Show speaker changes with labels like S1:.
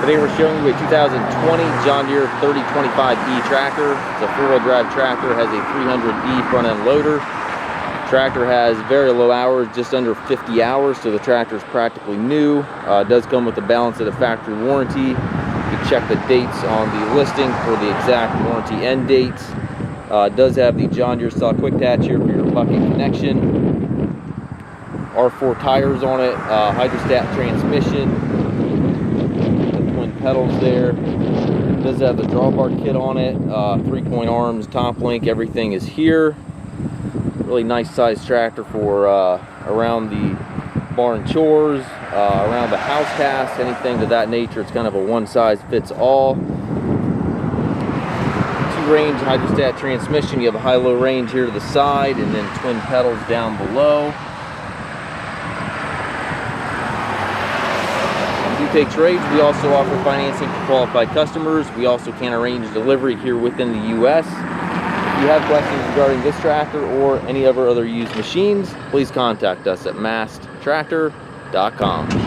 S1: Today we're showing you a 2020 John Deere 3025E tractor. It's a four-wheel drive tractor, has a 300E front end loader. Tractor has very low hours, just under 50 hours, so the tractor is practically new. It does come with the balance of the factory warranty. You can check the dates on the listing for the exact warranty end dates. It does have the John Deere style quick attach here for your bucket connection. R4 tires on it, hydrostat transmission. Pedals there. It does have the drawbar kit on it, 3-point arms, top link, everything is here. Really nice size tractor for around the barn chores, around the house tasks, anything to that nature. It's kind of a one size fits all. 2-range hydrostat transmission. You have a high-low range here to the side, and then twin pedals down below. Take trades. We also offer financing for qualified customers. We also can arrange delivery here within the U.S. If you have questions regarding this tractor or any of our other used machines, please contact us at masttractor.com.